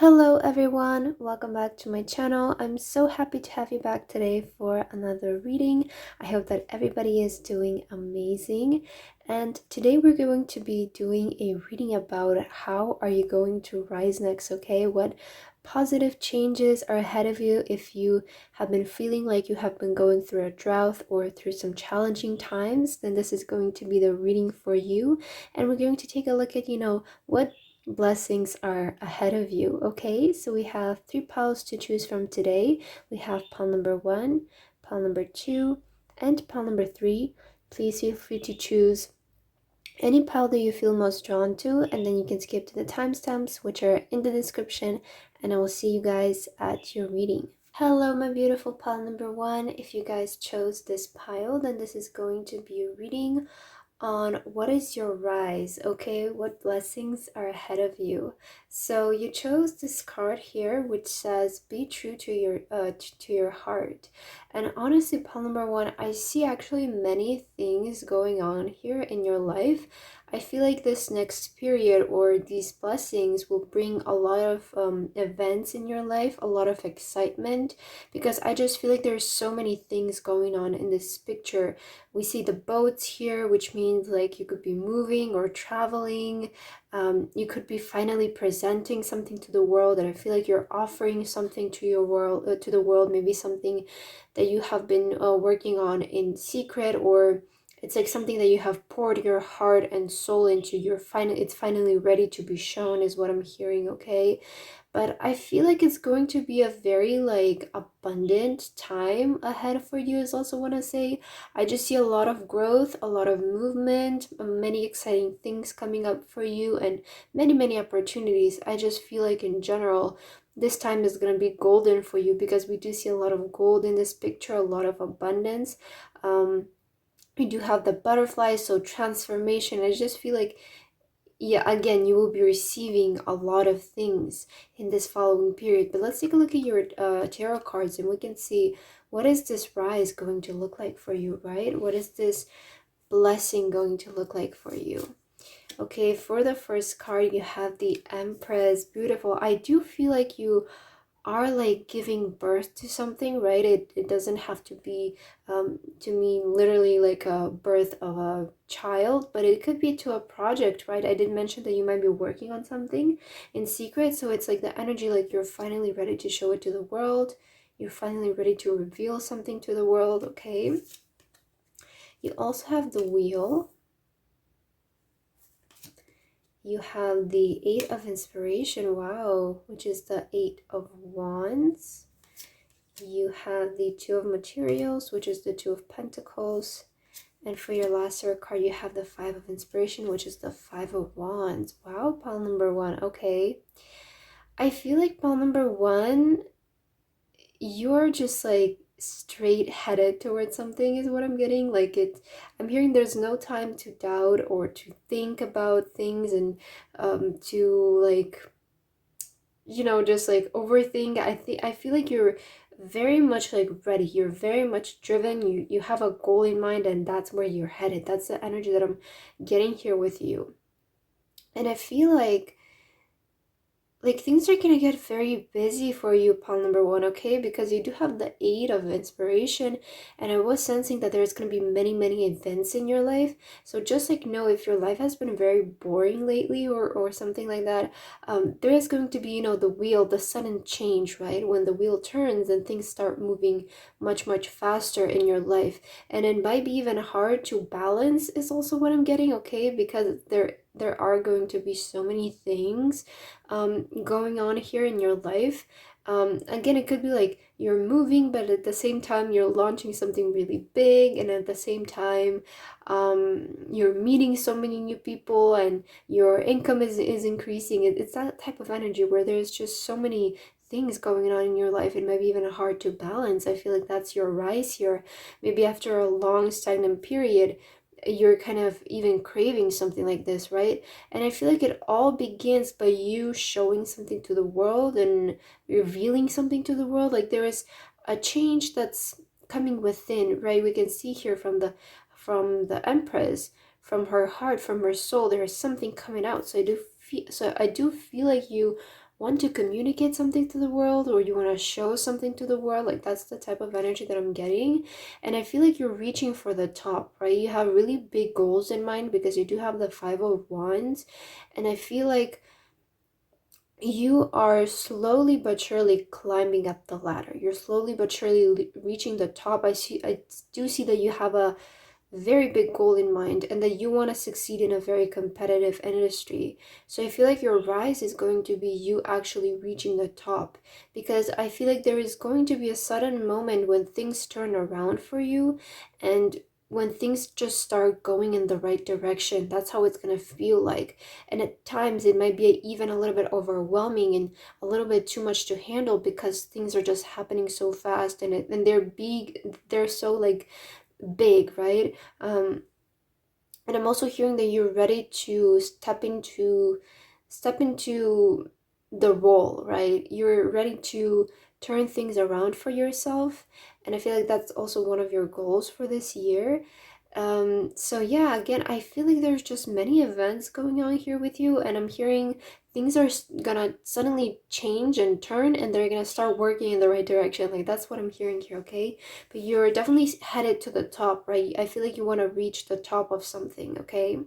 Hello everyone, welcome back to my channel. I'm so happy to have you back today for another reading. I hope that everybody is doing amazing. And today we're going to be doing a reading about how are you going to rise next, okay? What positive changes are ahead of you if you have been feeling like you have been going through a drought or through some challenging times, then this is going to be the reading for you. And we're going to take a look at, what blessings are ahead of you. Okay, so we have three piles to choose from today. We have pile number 1, pile number 2, and pile number 3. Please feel free to choose any pile that you feel most drawn to, and then you can skip to the timestamps, which are in the description, and I will see you guys at your reading. Hello my beautiful pile number 1. If you guys chose this pile, then this is going to be a reading on what is your rise, okay? What blessings are ahead of you. So you chose this card here which says be true to your heart. And honestly, pile number 1, I see actually many things going on here in your life. I feel like this next period or these blessings will bring a lot of events in your life, a lot of excitement, because I just feel like there's so many things going on in this picture. We see the boats here, which means like you could be moving or traveling. You could be finally presenting something to the world, and I feel like you're offering something to your world, to the world, maybe something that you have been working on in secret, or it's like something that you have poured your heart and soul into. It's finally ready to be shown, is what I'm hearing, okay? But I feel like it's going to be a very like abundant time ahead for you, is also what I say. I just see a lot of growth, a lot of movement, many exciting things coming up for you, and many opportunities. I just feel like in general this time is going to be golden for you, because we do see a lot of gold in this picture, a lot of abundance. We do have the butterflies, so transformation. I just feel like, yeah, again, you will be receiving a lot of things in this following period. But let's take a look at your tarot cards, and we can see what is this rise going to look like for you, right? What is this blessing going to look like for you? Okay, for the first card, you have the Empress. Beautiful. I do feel like you are like giving birth to something, right? It doesn't have to be to mean literally like a birth of a child, but it could be to a project, right? I did mention that you might be working on something in secret, so it's like the energy like you're finally ready to show it to the world. You're finally ready to reveal something to the world, okay? You also have the Wheel. You have the Eight of Inspiration, wow, which is the Eight of Wands. You have the Two of Materials, which is the Two of Pentacles. And for your last tarot card, you have the Five of Inspiration, which is the Five of Wands. Wow, pile number 1. Okay. I feel like pile number 1, you're just like straight headed towards something, is what I'm getting. Like I'm hearing there's no time to doubt or to think about things, and to like, just like overthink. I feel like you're very much like ready. You're very much driven. You have a goal in mind, and that's where you're headed. That's the energy that I'm getting here with you. And I feel like things are gonna get very busy for you, pile number 1, okay? Because you do have the Eight of Inspiration, and I was sensing that there's gonna be many events in your life. So just like know if your life has been very boring lately, or something like that, there is going to be, the wheel, the sudden change, right? When the wheel turns and things start moving much faster in your life, and it might be even hard to balance, is also what I'm getting, okay? Because there are going to be so many things going on here in your life. Again, it could be like you're moving, but at the same time you're launching something really big, and at the same time you're meeting so many new people, and your income is increasing. It's that type of energy where there's just so many things going on in your life. It might be even hard to balance. I feel like that's your rise here. Maybe after a long stagnant period, you're kind of even craving something like this, right? And I feel like it all begins by you showing something to the world and revealing something to the world. Like there is a change that's coming within, right? We can see here from the Empress, from her heart, from her soul, there is something coming out. So I do feel like you want to communicate something to the world, or you want to show something to the world. Like that's the type of energy that I'm getting. And I feel like you're reaching for the top, right? You have really big goals in mind because you do have the Five of Wands. And I feel like you are slowly but surely climbing up the ladder. You're slowly but surely reaching the top. I do see that you have a very big goal in mind and that you want to succeed in a very competitive industry. So I feel like your rise is going to be you actually reaching the top, because I feel like there is going to be a sudden moment when things turn around for you, and when things just start going in the right direction. That's how it's going to feel like. And at times it might be even a little bit overwhelming and a little bit too much to handle, because things are just happening so fast, and they're big, they're so like big, right? And I'm also hearing that you're ready to step into the role, right? You're ready to turn things around for yourself, and I feel like that's also one of your goals for this year. So yeah, again, I feel like there's just many events going on here with you, and I'm hearing things are gonna suddenly change and turn, and they're gonna start working in the right direction. Like that's what I'm hearing here, okay? But you're definitely headed to the top, right? I feel like you want to reach the top of something, okay?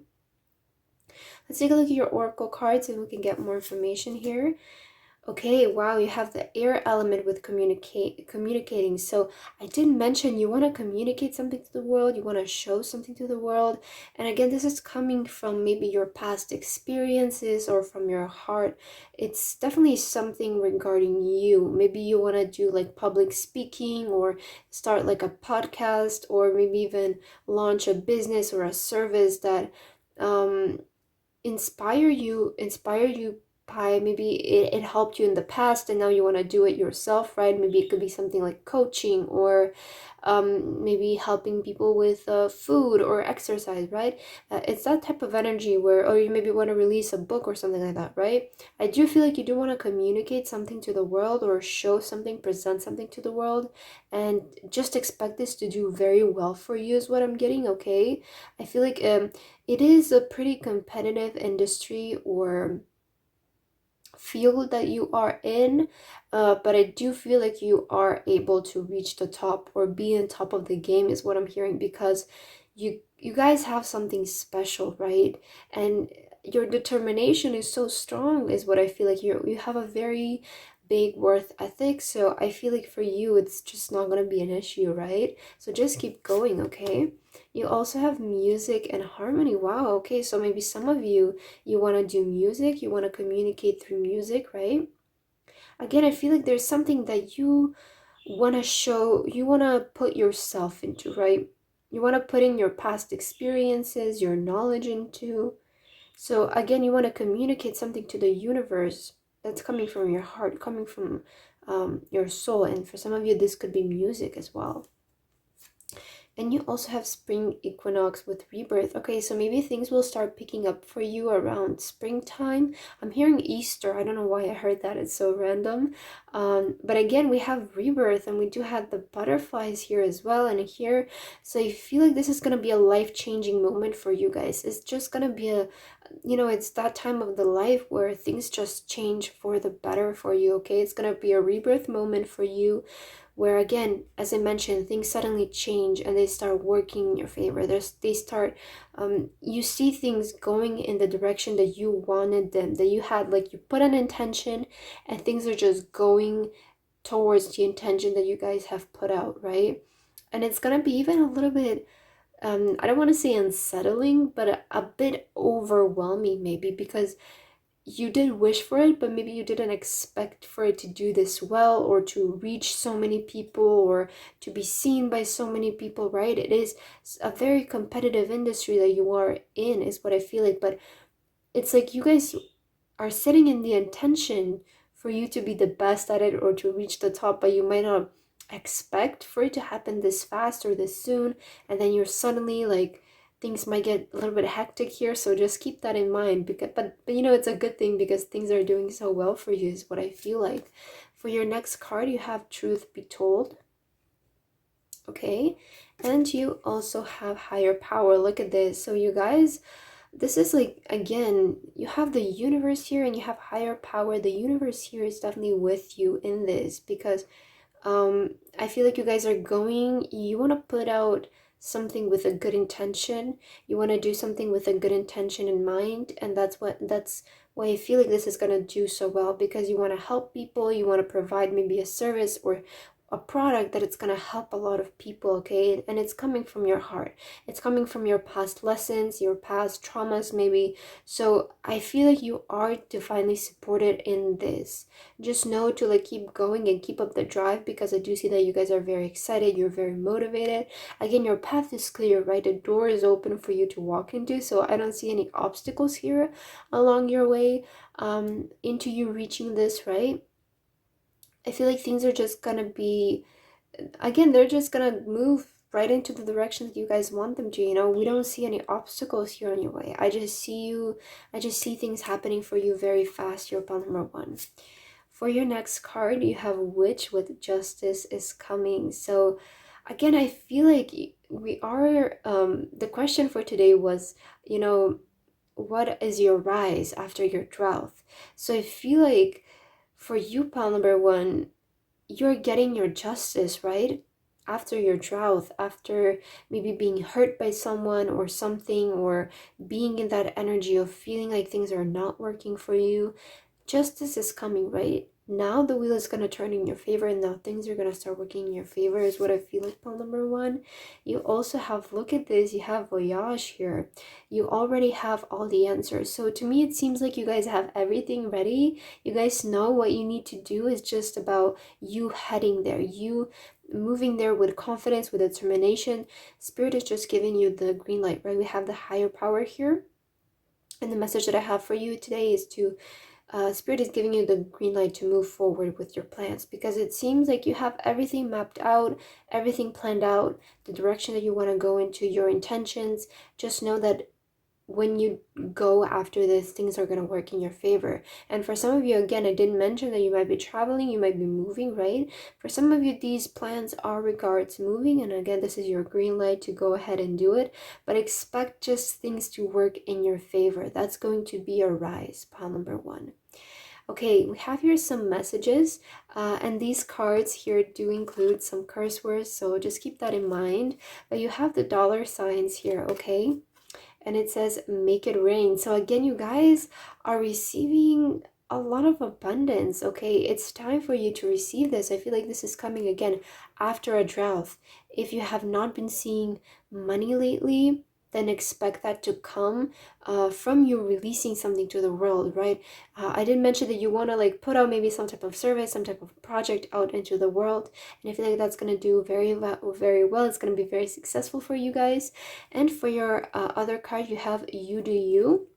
Let's take a look at your oracle cards and we can get more information here. Okay, wow, you have the air element with communicating. So I did mention you want to communicate something to the world, you want to show something to the world. And again, this is coming from maybe your past experiences or from your heart. It's definitely something regarding you. Maybe you want to do like public speaking, or start like a podcast, or maybe even launch a business or a service that um inspire you by, maybe it helped you in the past and now you want to do it yourself, right? Maybe it could be something like coaching, or maybe helping people with food or exercise, right? It's that type of energy where, or you maybe want to release a book or something like that, right? I do feel like you do want to communicate something to the world, or show something, present something to the world, and just expect this to do very well for you is what I'm getting, okay? I feel like it is a pretty competitive industry or field that you are in, but I do feel like you are able to reach the top or be on top of the game is what I'm hearing, because you guys have something special, right? And your determination is so strong is what I feel like. You have a very big worth ethic, so I feel like for you it's just not going to be an issue, right? So just keep going, okay? You also have music and harmony. Wow, okay, so maybe some of you want to do music, you want to communicate through music, right? Again, I feel like there's something that you want to show, you want to put yourself into, right? You want to put in your past experiences, your knowledge into. So again, you want to communicate something to the universe that's coming from your heart, coming from your soul. And for some of you, this could be music as well. And you also have spring equinox with rebirth. Okay, so maybe things will start picking up for you around springtime. I'm hearing Easter. I don't know why I heard that. It's so random. But again, we have rebirth, and we do have the butterflies here as well. And here, so I feel like this is going to be a life-changing moment for you guys. It's just going to be it's that time of the life where things just change for the better for you, okay? It's going to be a rebirth moment for you, where again, as I mentioned, things suddenly change and they start working in your favor. They start, you see things going in the direction that you wanted them, that you had, like you put an intention and things are just going towards the intention that you guys have put out, right? And it's gonna be even a little bit, I don't want to say unsettling, but a bit overwhelming maybe, because you did wish for it, but maybe you didn't expect for it to do this well, or to reach so many people, or to be seen by so many people, right? It is a very competitive industry that you are in, is what I feel like. But it's like you guys are setting in the intention for you to be the best at it or to reach the top, but you might not expect for it to happen this fast or this soon. And then you're suddenly like, things might get a little bit hectic here, so just keep that in mind. Because but it's a good thing, because things are doing so well for you is what I feel like. For your next card, you have truth be told. Okay, and you also have higher power. Look at this. So you guys, this is like, again, you have the universe here and you have higher power. The universe here is definitely with you in this, because I feel like you guys are going, you want to put out something with a good intention. You want to do something with a good intention in mind, and that's why I feel like this is going to do so well, because you want to help people, you want to provide maybe a service or a product that it's going to help a lot of people, okay? And it's coming from your heart. It's coming from your past lessons, your past traumas maybe. So I feel like you are divinely supported in this. Just know to like keep going and keep up the drive, because I do see that you guys are very excited, you're very motivated. Again, your path is clear, right? The door is open for you to walk into, so I don't see any obstacles here along your way into you reaching this, right? I feel like things are just gonna be, again, they're just gonna move right into the direction that you guys want them to. We don't see any obstacles here on your way. I just see things happening for you very fast. You're upon number one. For your next card, you have Witch with Justice is Coming. So again, I feel like we are, the question for today was, what is your rise after your drought? So I feel like for you, pile number one, you're getting your justice, right? After your drought, after maybe being hurt by someone or something, or being in that energy of feeling like things are not working for you, justice is coming, right? Now the wheel is going to turn in your favor, and now things are going to start working in your favor, is what I feel like. Pile number one, you also have, look at this, you have Voyage here. You already have all the answers. So to me, it seems like you guys have everything ready. You guys know what you need to do. Is just about you heading there, you moving there with confidence, with determination. Spirit is just giving you the green light, right? We have the higher power here. And the message that I have for you today is to Spirit is giving you the green light to move forward with your plans, because it seems like you have everything mapped out, everything planned out, the direction that you want to go into, your intentions. Just know that when you go after this, things are going to work in your favor. And for some of you, again, I didn't mention that you might be traveling, you might be moving, right? For some of you, these plans are regards moving, and again, this is your green light to go ahead and do it. But expect just things to work in your favor. That's going to be a rise, pile number one. Okay, we have here some messages, and these cards here do include some curse words, so just keep that in mind. But you have the dollar signs here, okay? And it says make it rain. So again, you guys are receiving a lot of abundance, okay? It's time for you to receive this. I feel like this is coming again after a drought. If you have not been seeing money lately, then expect that to come from you releasing something to the world, right? I did mention that you want to like put out maybe some type of service, some type of project out into the world, and I feel like that's going to do very well. It's going to be very successful for you guys. And for your other card, you have You Do You.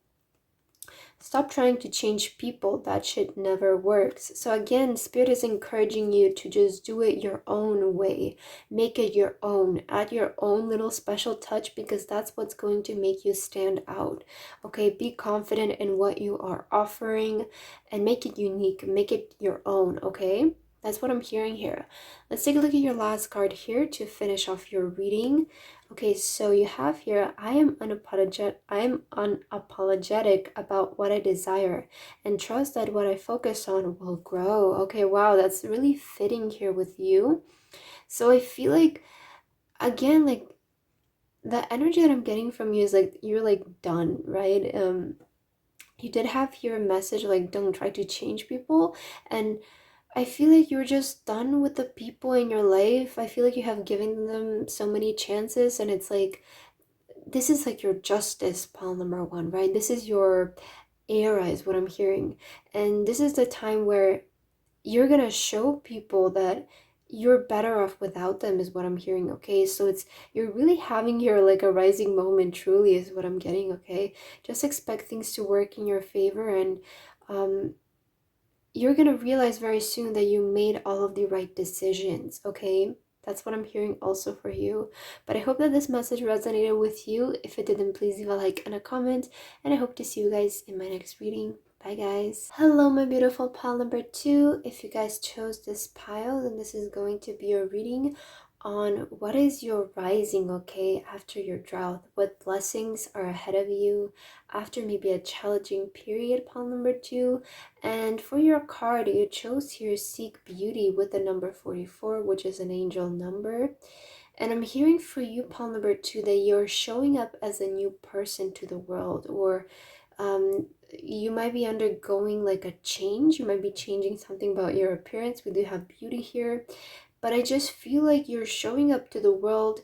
Stop trying to change people. That shit never works. So again, Spirit is encouraging you to just do it your own way. Make it your own. Add your own little special touch, because that's what's going to make you stand out. Okay, be confident in what you are offering and make it unique. Make it your own, okay? That's what I'm hearing here. Let's take a look at your last card here to finish off your reading. Okay, so you have here, I am unapologetic about what I desire and trust that what I focus on will grow. Okay, wow, that's really fitting here with you. So I feel like, again, like the energy that I'm getting from you is like you're like done, right? You did have here a message like don't try to change people, and I feel like you're just done with the people in your life. I feel like you have given them so many chances, and it's like this is like your justice, pile number one, right? This is your era, is what I'm hearing. And this is the time where you're gonna show people that you're better off without them, is what I'm hearing, okay? So it's, you're really having here like a rising moment, truly, is what I'm getting, okay? Just expect things to work in your favor, and you're gonna realize very soon that you made all of the right decisions, okay? That's what I'm hearing also for you. But I hope that this message resonated with you. If it didn't, please leave a like and a comment. And I hope to see you guys in my next reading. Bye, guys. Hello, my beautiful pile number two. If you guys chose this pile, then this is going to be a reading on what is your rising, okay, after your drought. What blessings are ahead of you after maybe a challenging period, pile number 2. And for your card, you chose here Seek Beauty with the number 44, which is an angel number. And I'm hearing for you, pile number 2, that you're showing up as a new person to the world, or you might be undergoing like a change. You might be changing something about your appearance. We do have beauty here, but I just feel like you're showing up to the world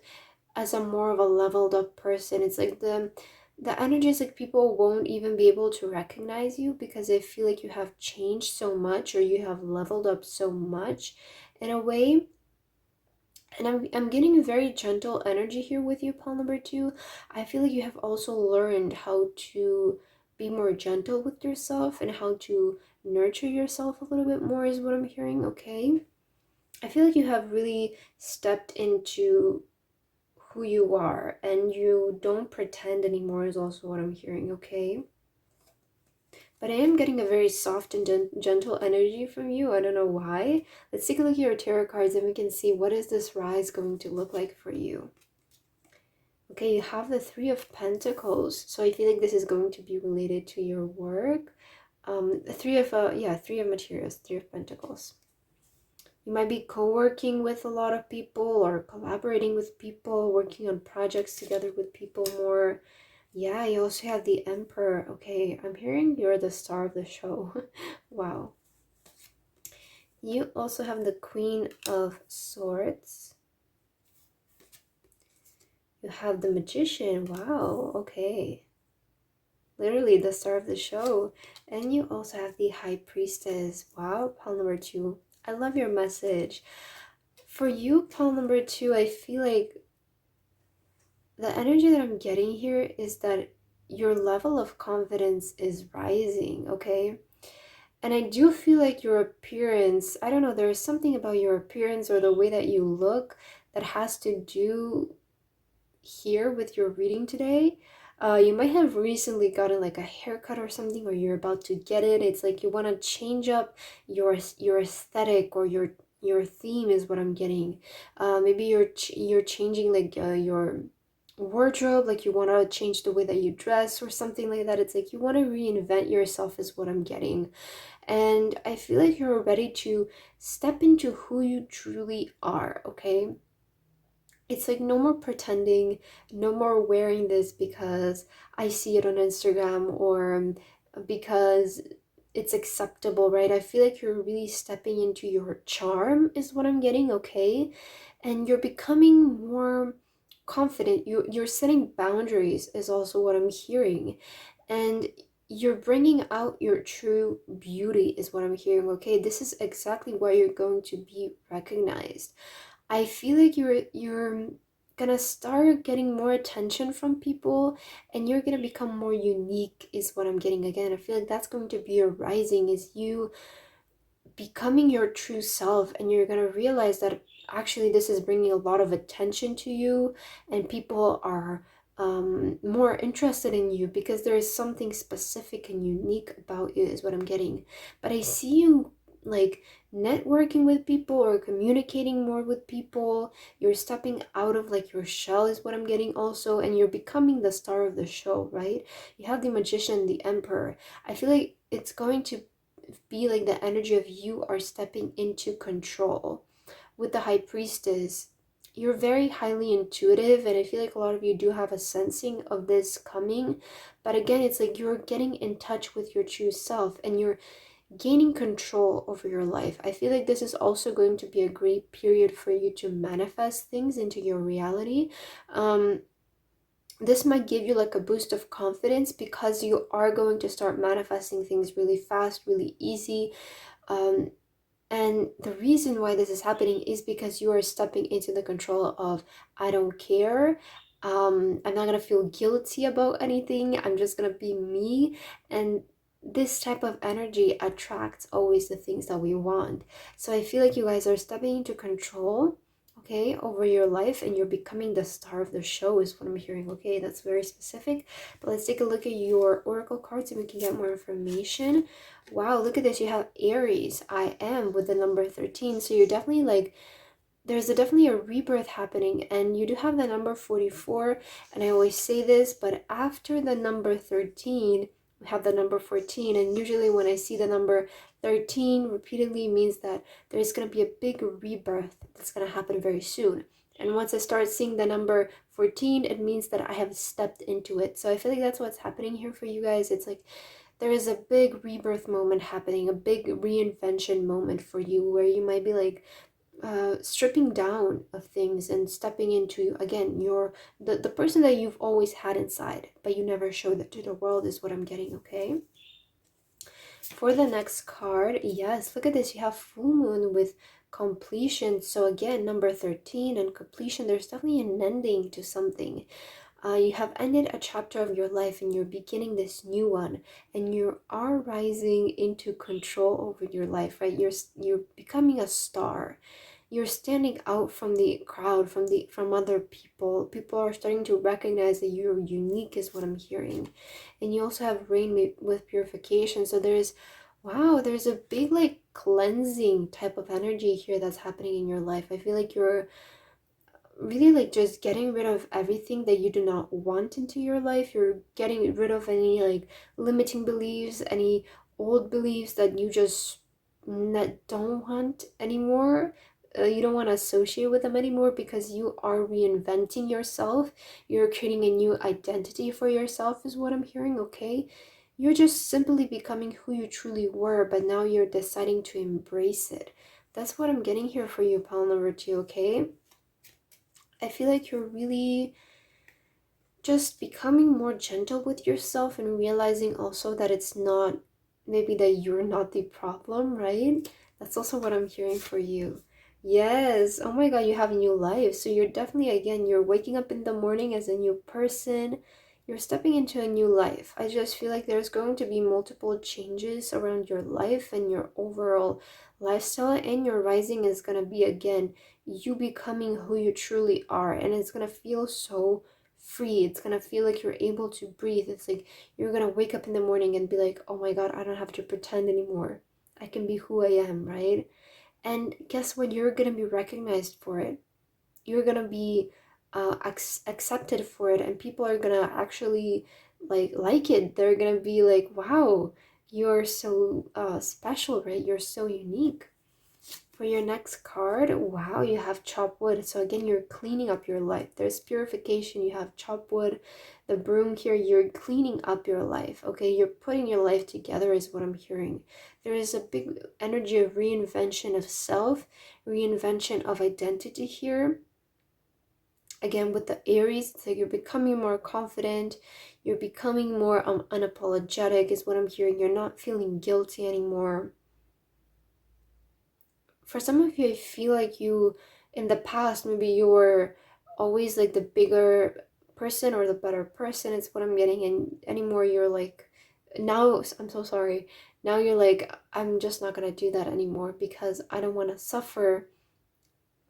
as a more of a leveled up person. It's like the energy is like people won't even be able to recognize you because they feel like you have changed so much, or you have leveled up so much in a way. And I'm getting very gentle energy here with you, pile number 2. I feel like you have also learned how to be more gentle with yourself and how to nurture yourself a little bit more is what I'm hearing, okay? I feel like you have really stepped into who you are and you don't pretend anymore is also what I'm hearing, okay? But I am getting a very soft and gentle energy from you. I don't know why. Let's take a look at your tarot cards and we can see what is this rise going to look like for you. Okay, you have the Three of Pentacles. So I feel like this is going to be related to your work. Three of materials, Three of Pentacles. You might be co-working with a lot of people or collaborating with people, working on projects together with people more. Yeah, you also have the Emperor. Okay, I'm hearing you're the star of the show. Wow. You also have the Queen of Swords. You have the Magician. Wow, okay. Literally the star of the show. And you also have the High Priestess. Wow, pile number 2. I love your message. For you, pile number 2, I feel like the energy that I'm getting here is that your level of confidence is rising, okay? And I do feel like your appearance, I don't know, there's something about your appearance or the way that you look that has to do here with your reading today. You might have recently gotten like a haircut or something, or you're about to get it. It's like you want to change up your aesthetic or your theme is what I'm getting. Maybe you're changing like your wardrobe, like you want to change the way that you dress or something like that. It's like you want to reinvent yourself is what I'm getting. And I feel like you're ready to step into who you truly are, okay? It's like no more pretending, no more wearing this because I see it on Instagram or because it's acceptable, right? I feel like you're really stepping into your charm is what I'm getting, okay? And you're becoming more confident. You're setting boundaries is also what I'm hearing. And you're bringing out your true beauty is what I'm hearing, okay? This is exactly why you're going to be recognized. I feel like you're gonna start getting more attention from people and you're gonna become more unique is what I'm getting. Again, I feel like that's going to be your rising, is you becoming your true self, and you're gonna realize that actually this is bringing a lot of attention to you and people are more interested in you because there is something specific and unique about you is what I'm getting. But I see you like networking with people or communicating more with people. You're stepping out of like your shell is what I'm getting also, and you're becoming the star of the show, right? You have the Magician, the Emperor. I feel like it's going to be like the energy of you are stepping into control. With the High Priestess, you're very highly intuitive, and I feel like a lot of you do have a sensing of this coming. But again, it's like you're getting in touch with your true self and you're gaining control over your life. I feel like this is also going to be a great period for you to manifest things into your reality. This might give you like a boost of confidence because you are going to start manifesting things really fast, really easy. And the reason why this is happening is because you are stepping into the control of, I don't care. I'm not going to feel guilty about anything. I'm just going to be me. And this type of energy attracts always the things that we want. So I feel like you guys are stepping into control, okay, over your life, and you're becoming the star of the show is what I'm hearing, okay? That's very specific. But let's take a look at your oracle cards and we can get more information. Wow, look at this. You have Aries. I am with the number 13. So you're definitely like there's definitely a rebirth happening, and you do have the number 44, and I always say this, but after the number 13 we have the number 14, and usually when I see the number 13 repeatedly means that there's going to be a big rebirth that's going to happen very soon. And once I start seeing the number 14, it means that I have stepped into it. So I feel like that's what's happening here for you guys. It's like there is a big rebirth moment happening, a big reinvention moment for you, where you might be like stripping down of things and stepping into, again, the person that you've always had inside, but you never showed that to the world, is what I'm getting. Okay, for the next card, yes, look at this, you have full moon with completion. So again, number 13 and completion, there's definitely an ending to something. You have ended a chapter of your life and you're beginning this new one, and you are rising into control over your life, right? You're becoming a star. You're standing out from the crowd, from other people. People are starting to recognize that you're unique, is what I'm hearing. And you also have rain with purification. So there's a big like cleansing type of energy here that's happening in your life. I feel like you're really like just getting rid of everything that you do not want into your life. You're getting rid of any like limiting beliefs, any old beliefs that you just don't want anymore. You don't want to associate with them anymore, because you are reinventing yourself. You're creating a new identity for yourself, is what I'm hearing. Okay, you're just simply becoming who you truly were, but now you're deciding to embrace it. That's what I'm getting here for you, pile number 2. Okay, I feel like you're really just becoming more gentle with yourself, and realizing also that it's not, maybe that you're not the problem, right? That's also what I'm hearing for you. Yes, oh my god, you have a new life. So you're definitely, again, you're waking up in the morning as a new person. You're stepping into a new life. I just feel like there's going to be multiple changes around your life and your overall lifestyle, and your rising is going to be, again, you becoming who you truly are, and it's going to feel so free. It's going to feel like you're able to breathe. It's like you're going to wake up in the morning and be like, oh my god, I don't have to pretend anymore. I can be who I am, right? And guess what? You're going to be recognized for it. You're going to be accepted for it, and people are going to actually like it. They're going to be like, wow, you're so special, right? You're so unique. For your next card, wow, you have chop wood. So again, you're cleaning up your life. There's purification. You have chop wood, the broom here. You're cleaning up your life. Okay, you're putting your life together, is what I'm hearing. There is a big energy of reinvention of self, reinvention of identity here. Again, with the Aries, it's like you're becoming more confident. You're becoming more unapologetic, is what I'm hearing. You're not feeling guilty anymore. For some of you, I feel like you, in the past, maybe you were always like the bigger person or the better person. It's what I'm getting. And anymore, you're like, now, I'm so sorry. Now you're like, I'm just not going to do that anymore, because I don't want to suffer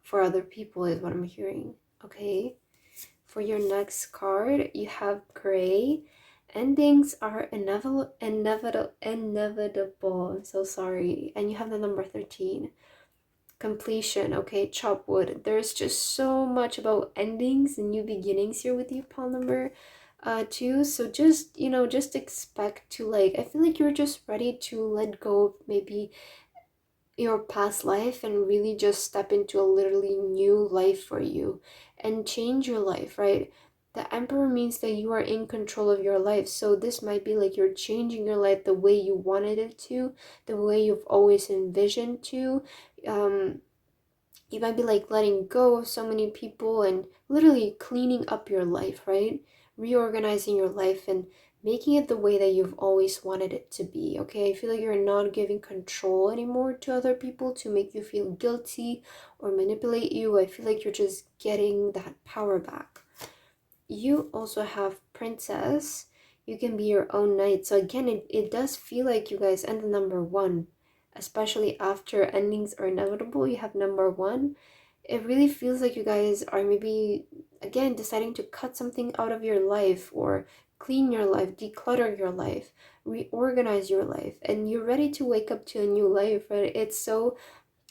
for other people, is what I'm hearing. Okay. For your next card, you have gray. Endings are inevitable. I'm so sorry. And you have the number 13. Completion. Okay, chop wood. There's just so much about endings and new beginnings here with you, pile number 2. So just, just expect to, like, I feel like you're just ready to let go of maybe your past life and really just step into a literally new life for you and change your life, right? The Emperor means that you are in control of your life. So this might be like you're changing your life the way you wanted it to, the way you've always envisioned to. You might be like letting go of so many people and literally cleaning up your life, right? Reorganizing your life and making it the way that you've always wanted it to be. Okay, I feel like you're not giving control anymore to other people to make you feel guilty or manipulate you. I feel like you're just getting that power back. You also have Princess. You can be your own knight. So again, it does feel like you guys end the number 1, especially after endings are inevitable. You have number 1. It really feels like you guys are maybe, again, deciding to cut something out of your life, or clean your life, declutter your life, reorganize your life, and you're ready to wake up to a new life, right? It's so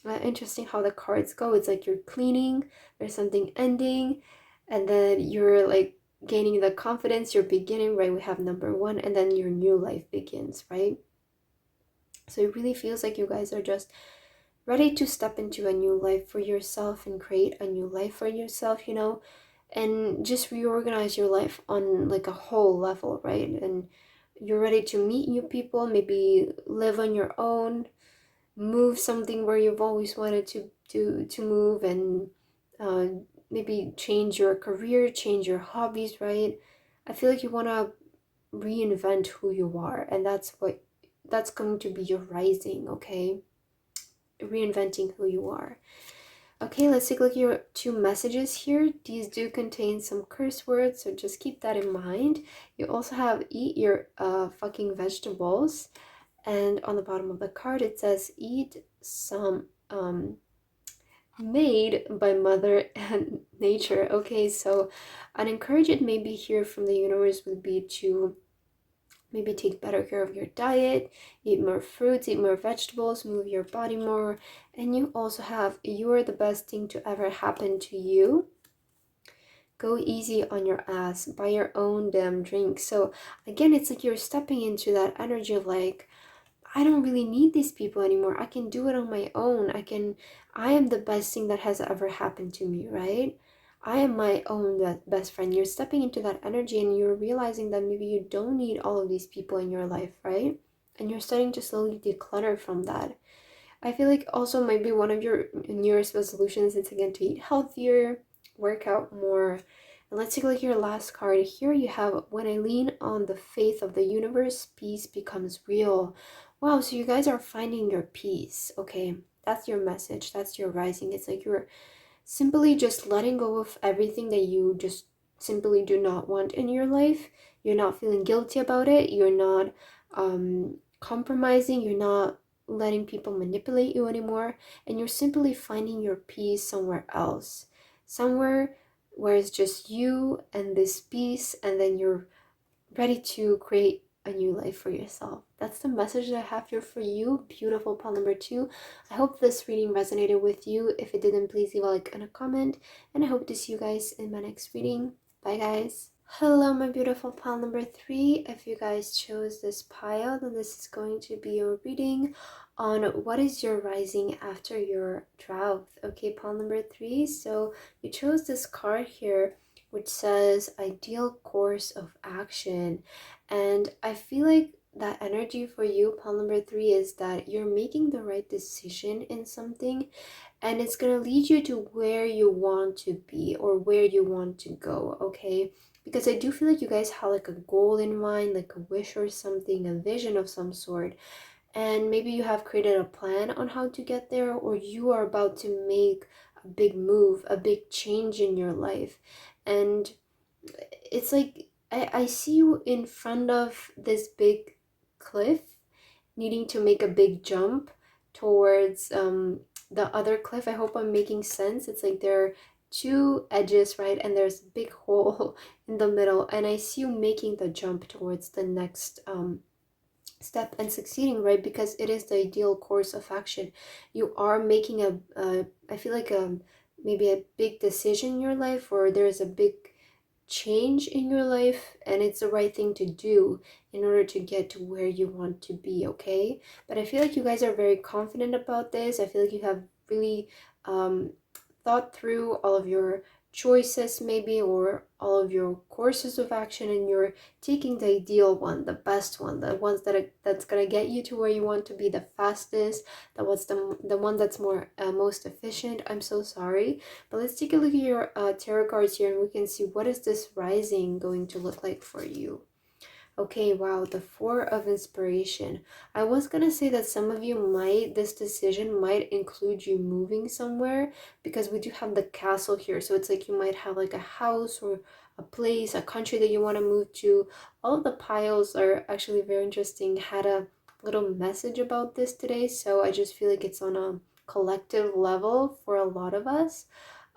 Interesting how the cards go. It's like you're cleaning, there's something ending, and then you're like gaining the confidence, you're beginning, right? We have number one, and then your new life begins, right? So it really feels like you guys are just ready to step into a new life for yourself and create a new life for yourself, and just reorganize your life on like a whole level, right? And you're ready to meet new people, maybe live on your own, move something where you've always wanted to move, and uh, maybe change your career, change your hobbies, right? I feel like you want to reinvent who you are, and that's going to be your rising, okay? Reinventing who you are. Okay, let's take a look at your two messages here. These do contain some curse words, so just keep that in mind. You also have eat your fucking vegetables, and on the bottom of the card it says eat some made by mother and nature. Okay, so an encouragement maybe here from the universe would be to maybe take better care of your diet, eat more fruits, eat more vegetables, move your body more. And you also have you're the best thing to ever happen to you. Go easy on your ass, buy your own damn drink. So again, it's like you're stepping into that energy of like, I don't really need these people anymore. I can do it on my own. I am the best thing that has ever happened to me, right? I am my own best friend. You're stepping into that energy and you're realizing that maybe you don't need all of these people in your life, right? And you're starting to slowly declutter from that. I feel like also maybe one of your New Year's resolutions is again to eat healthier, work out more. And let's take a look at your last card. Here you have when I lean on the faith of the universe, peace becomes real. Wow, so you guys are finding your peace. Okay, that's your message. That's your rising. It's like you're simply just letting go of everything that you just simply do not want in your life. You're not feeling guilty about it. You're not compromising. You're not letting people manipulate you anymore. And you're simply finding your peace somewhere else. Somewhere where it's just you and this peace, and then you're ready to create a new life for yourself. That's the message that I have here for you, beautiful pal number two. I hope this reading resonated with you. If it didn't, please leave a like and a comment. And I hope to see you guys in my next reading. Bye, guys. Hello, my beautiful pile number three. If you guys chose this pile, then this is going to be your reading on what is your rising after your drought. Okay, pile number three. So you chose this card here, which says ideal course of action. And I feel like that energy for you, pile number three, is that you're making the right decision in something, and it's going to lead you to where you want to be or where you want to go, okay? Because I do feel like you guys have like a goal in mind, like a wish or something, a vision of some sort, and maybe you have created a plan on how to get there, or you are about to make a big move, a big change in your life. And it's like I see you in front of this big cliff, needing to make a big jump towards the other cliff. I hope I'm making sense. It's like there are two edges, right? And there's a big hole in the middle. And I see you making the jump towards the next step and succeeding, right? Because it is the ideal course of action. You are making I feel like maybe a big decision in your life, or there's a big change in your life, and it's the right thing to do in order to get to where you want to be, okay? But I feel like you guys are very confident about this. I feel like you have really thought through all of your choices maybe, or all of your courses of action, and you're taking the ideal one, the best one, the ones that's gonna get you to where you want to be the fastest, the one that's more most efficient. I'm so sorry, but let's take a look at your tarot cards here, and we can see what is this rising going to look like for you. Okay, wow, the Four of Inspiration. I was gonna say that some of you this decision might include you moving somewhere, because we do have the castle here. So it's like you might have like a house or a place, a country that you want to move to. All of the piles are actually very interesting. Had a little message about this today, so I just feel like it's on a collective level for a lot of us.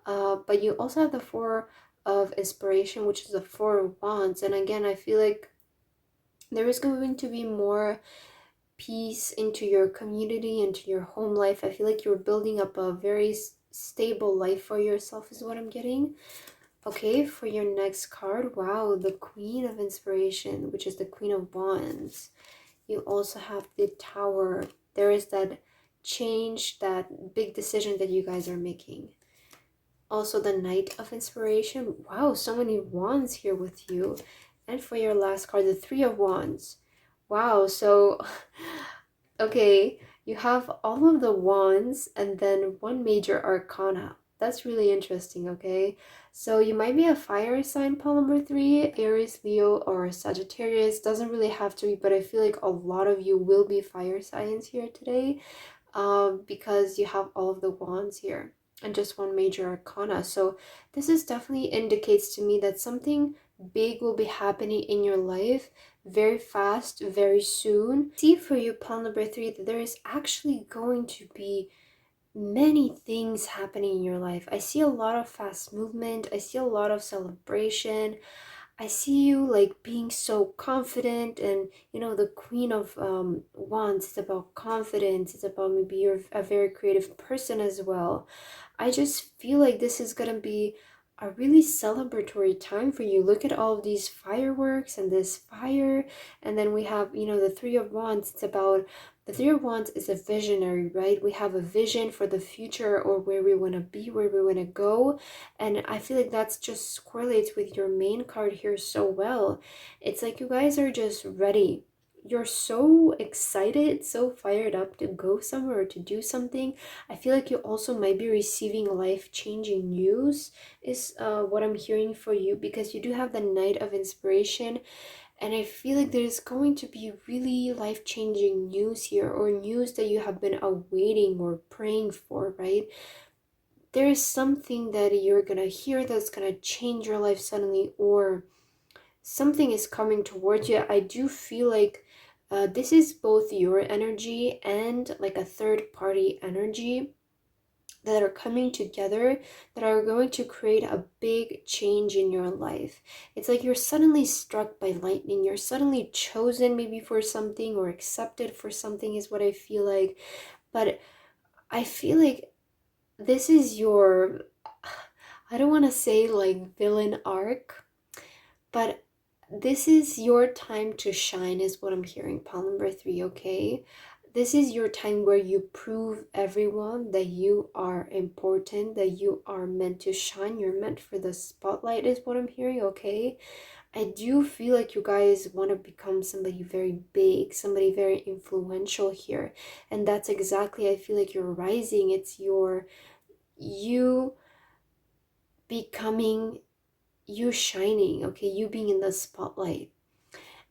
But you also have the Four of Inspiration, which is the Four of Wands. And again, I feel like there is going to be more peace into your community, into your home life. I feel like you're building up a very stable life for yourself is what I'm getting. Okay, for your next card, wow, the Queen of Inspiration, which is the Queen of Wands. You also have the Tower. There is that change, that big decision that you guys are making. Also the Knight of Inspiration. Wow, so many wands here with you. And for your last card, the Three of Wands. Wow, so okay, you have all of the wands and then one major arcana. That's really interesting, okay? So you might be a fire sign, pile number 3, Aries, Leo, or Sagittarius. Doesn't really have to be, but I feel like a lot of you will be fire signs here today, because you have all of the wands here and just one major arcana. So this is definitely indicates to me that something big will be happening in your life very fast, very soon. See for you, pile number 3, that there is actually going to be many things happening in your life. I see a lot of fast movement. I see a lot of celebration. I see you like being so confident, and you know, the Queen of Wands, it's about confidence. It's about maybe you're a very creative person as well. I just feel like this is gonna be a really celebratory time for you. Look at all of these fireworks and this fire, and then we have, you know, the Three of Wands. It's about the Three of Wands is a visionary, right? We have a vision for the future or where we want to be, where we want to go. And I feel like that's just correlates with your main card here so well. It's like you guys are just ready. You're so excited, so fired up to go somewhere or to do something. I feel like you also might be receiving life-changing news is what I'm hearing for you, because you do have the Knight of Inspiration. And I feel like there's going to be really life-changing news here, or news that you have been awaiting or praying for, right? There is something that you're gonna hear that's gonna change your life suddenly, or something is coming towards you. I do feel like this is both your energy and like a third party energy that are coming together, that are going to create a big change in your life. It's like you're suddenly struck by lightning. You're suddenly chosen maybe for something or accepted for something is what I feel like. But I feel like this is your, I don't want to say like villain arc, but this is your time to shine is what I'm hearing, pile number 3, okay? This is your time where you prove everyone that you are important, that you are meant to shine, you're meant for the spotlight is what I'm hearing, okay? I do feel like you guys want to become somebody very big, somebody very influential here. And that's exactly, I feel like you're rising. It's you becoming, you shining, okay? You being in the spotlight.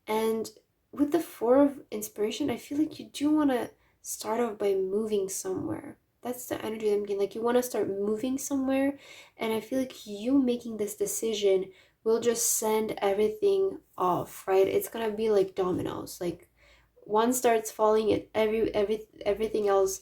And with the Four of Inspiration, I feel like you do want to start off by moving somewhere. That's the energy I'm getting. Like you want to start moving somewhere. And I feel like you making this decision will just send everything off, right? It's going to be like dominoes. Like one starts falling and everything else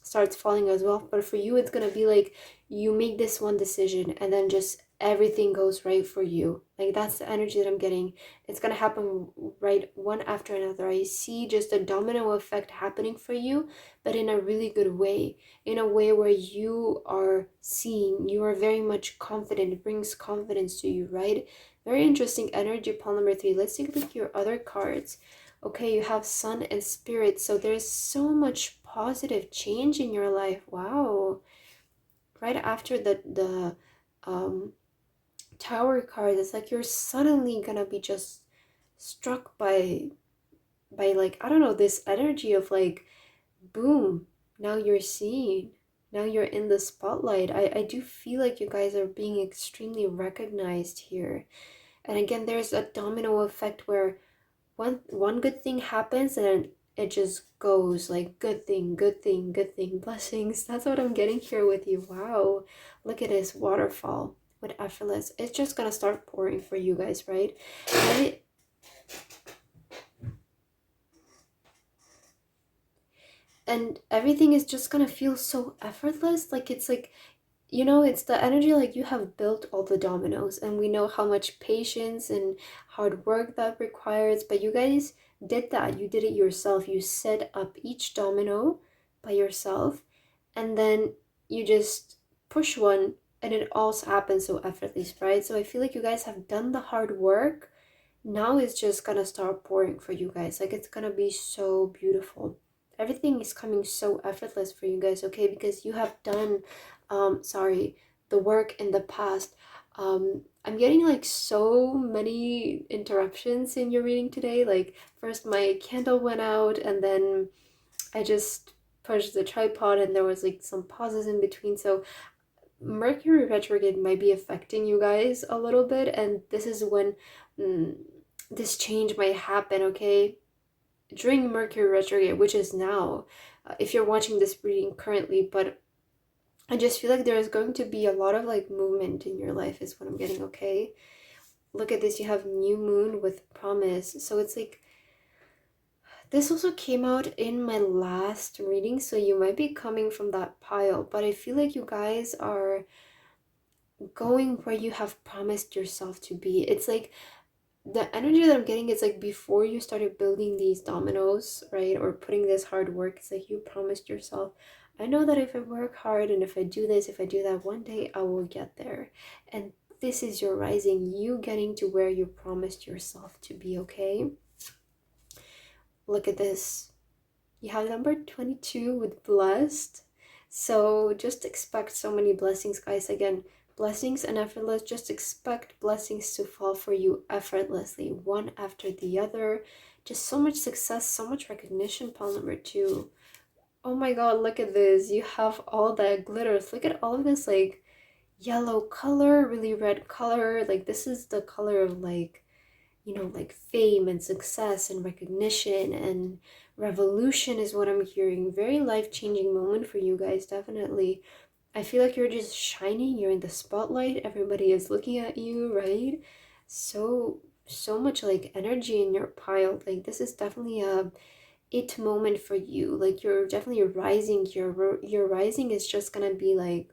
starts falling as well. But for you, it's going to be like you make this one decision and then just everything goes right for you. Like that's the energy that I'm getting. It's gonna happen right one after another. I see just a domino effect happening for you, but in a really good way, in a way where you are seen, you are very much confident. It brings confidence to you, right? Very interesting energy, pile number 3. Let's take a look at your other cards. Okay, you have Sun and Spirit, so there's so much positive change in your life. Wow. Right after the Tower card, it's like you're suddenly gonna be just struck by like, I don't know, this energy of like, boom, now you're seen, now you're in the spotlight. I do feel like you guys are being extremely recognized here. And again, there's a domino effect where one good thing happens and then it just goes like good thing, good thing, good thing, blessings. That's what I'm getting here with you. Wow, look at this waterfall with effortless. It's just gonna start pouring for you guys, right? And everything is just gonna feel so effortless. Like it's like, you know, it's the energy like you have built all the dominoes, and we know how much patience and hard work that requires, but you guys did that. You did it yourself. You set up each domino by yourself, and then you just push one, and it also happens so effortlessly, right? So I feel like you guys have done the hard work. Now it's just gonna start pouring for you guys. Like, it's gonna be so beautiful. Everything is coming so effortless for you guys, okay? Because you have done the work in the past. I'm getting like so many interruptions in your reading today. Like, first my candle went out, and then I just pushed the tripod, and there was like some pauses in between. So Mercury retrograde might be affecting you guys a little bit, and this is when this change might happen, okay? During Mercury retrograde, which is now, if you're watching this reading currently, but I just feel like there is going to be a lot of like movement in your life, is what I'm getting, okay? Look at this, you have new moon with promise. So it's like, this also came out in my last reading, so you might be coming from that pile, but I feel like you guys are going where you have promised yourself to be. It's like the energy that I'm getting is like before you started building these dominoes, right? Or putting this hard work, it's like you promised yourself, I know that if I work hard and if I do this, if I do that, one day I will get there. And this is your rising, you getting to where you promised yourself to be, okay? Look at this. You have number 22 with blessed. So just expect so many blessings, guys. Again, blessings and effortless. Just expect blessings to fall for you effortlessly, one after the other. Just so much success, so much recognition. Pile number 2. Oh my god, look at this. You have all that glitters. Look at all of this like yellow color, really red color. Like, this is the color of like, you know, like fame and success and recognition and revolution is what I'm hearing. Very life-changing moment for you guys, definitely. I feel like you're just shining, you're in the spotlight, everybody is looking at you, right? So much like energy in your pile. Like, this is definitely a it moment for you. Like, you're definitely rising. Your rising is just gonna be like,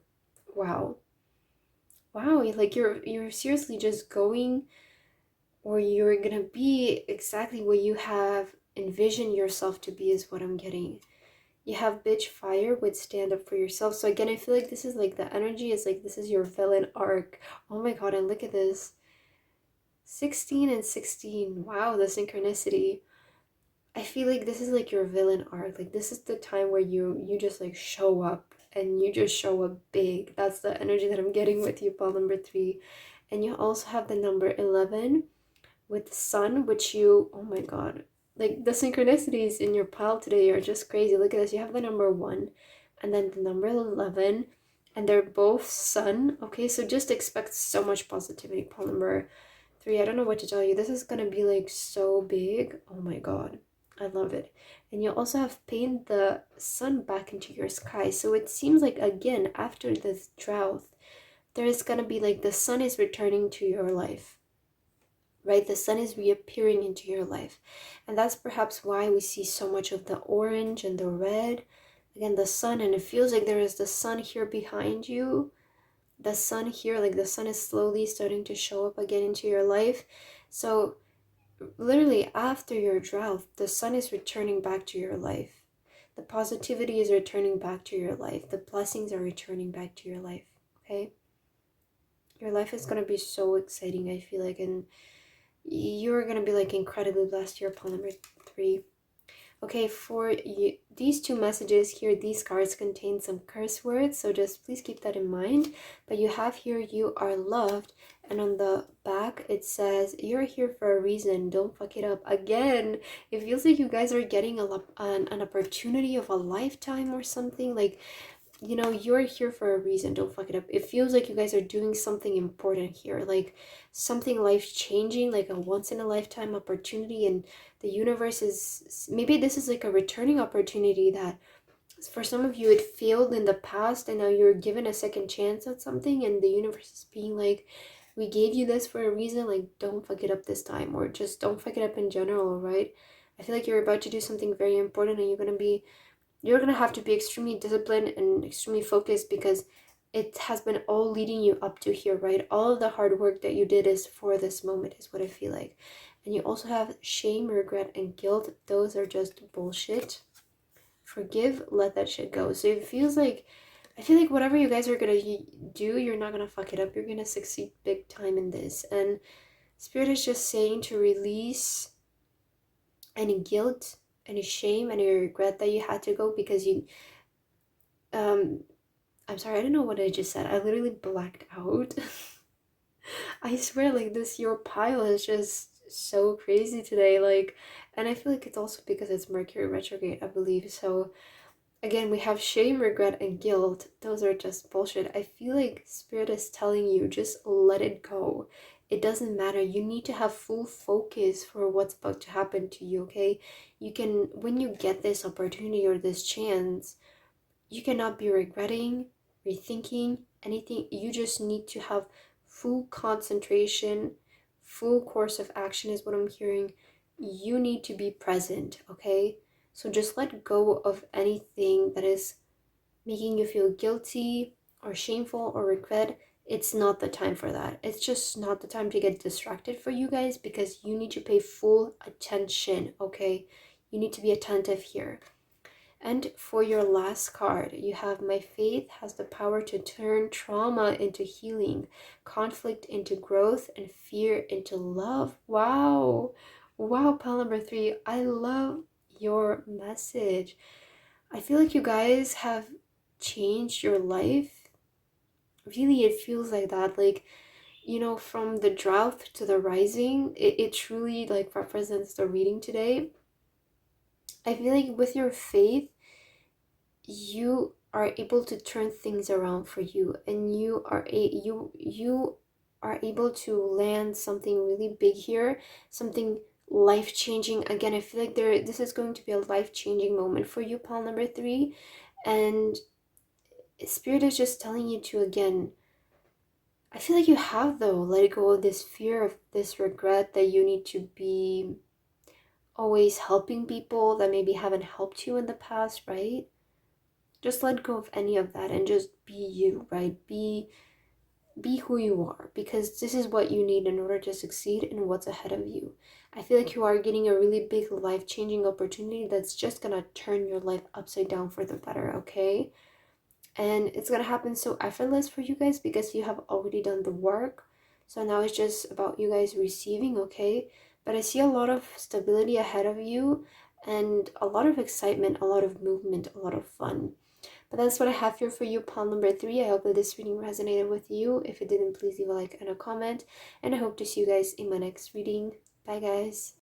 wow. Wow, like you're seriously just going, or you're gonna be exactly what you have envisioned yourself to be, is what I'm getting. You have bitch fire with stand up for yourself. So again, I feel like this is like the energy is like this is your villain arc. Oh my god, and look at this. 16 and 16. Wow, the synchronicity. I feel like this is like your villain arc. Like, this is the time where you just like show up, and you just show up big. That's the energy that I'm getting with you, Paul number 3. And you also have the number 11 with the sun, which you, oh my god, like the synchronicities in your pile today are just crazy. Look at this, you have the number 1 and then the number 11, and they're both sun, okay? So just expect so much positivity, pile number 3. I don't know what to tell you. This is gonna be like so big. Oh my god, I love it. And you also have paint the sun back into your sky. So it seems like, again, after this drought, there is gonna be like the sun is returning to your life, right? The sun is reappearing into your life. And that's perhaps why we see so much of the orange and the red. Again, the sun, and it feels like there is the sun here behind you. The sun here, like the sun is slowly starting to show up again into your life. So literally after your drought, the sun is returning back to your life. The positivity is returning back to your life. The blessings are returning back to your life, okay? Your life is going to be so exciting, I feel like, and you're going to be like incredibly blessed here, pawn number 3. Okay, for you, these two messages here, these cards contain some curse words, so just please keep that in mind. But you have here, you are loved, and on the back it says, you're here for a reason, don't fuck it up. Again, it feels like you guys are getting an opportunity of a lifetime or something. Like, you know, you're here for a reason, don't fuck it up. It feels like you guys are doing something important here, like something life-changing, like a once-in-a-lifetime opportunity, and the universe is, maybe this is like a returning opportunity that for some of you it failed in the past, and now you're given a second chance at something, and the universe is being like, we gave you this for a reason, like don't fuck it up this time, or just don't fuck it up in general, right? I feel like you're about to do something very important, and you're gonna have to be extremely disciplined and extremely focused, because it has been all leading you up to here, right? All of the hard work that you did is for this moment, is what I feel like. And you also have shame, regret, and guilt. Those are just bullshit. Forgive, let that shit go. So it feels like, I feel like whatever you guys are gonna do, you're not gonna fuck it up. You're gonna succeed big time in this. And Spirit is just saying to release any guilt, any shame, any regret that you had to go because you, I'm sorry, I don't know what I just said. I literally blacked out. I swear, like, this your pile is just so crazy today. Like, and I feel like it's also because it's Mercury retrograde, I believe. So again, we have shame, regret, and guilt. Those are just bullshit. I feel like Spirit is telling you just let it go. It doesn't matter. You need to have full focus for what's about to happen to you, okay? You can, when you get this opportunity or this chance, you cannot be regretting, rethinking anything. You just need to have full concentration, full course of action, is what I'm hearing. You need to be present, okay? So just let go of anything that is making you feel guilty or shameful or regret. It's not the time for that. It's just not the time to get distracted for you guys, because you need to pay full attention, okay? You need to be attentive here. And for your last card, you have my faith has the power to turn trauma into healing, conflict into growth, and fear into love. Wow. Wow, pile number 3. I love your message. I feel like you guys have changed your life. Really, it feels like that. Like, you know, from the drought to the rising, it truly like represents the reading today. I feel like with your faith, you are able to turn things around for you, and you are able to land something really big here, something life-changing. Again, I feel like this is going to be a life-changing moment for you, pile number 3. And Spirit is just telling you to, again, I feel like you have, though, let go of this fear, of this regret that you need to be always helping people that maybe haven't helped you in the past, right? Just let go of any of that and just be you, right? Be who you are, because this is what you need in order to succeed in what's ahead of you. I feel like you are getting a really big life-changing opportunity that's just gonna turn your life upside down for the better, okay? And it's gonna happen so effortless for you guys because you have already done the work. So now it's just about you guys receiving, okay? But I see a lot of stability ahead of you, and a lot of excitement, a lot of movement, a lot of fun. But that's what I have here for you, pile number 3. I hope that this reading resonated with you. If it didn't, please leave a like and a comment. And I hope to see you guys in my next reading. Bye, guys.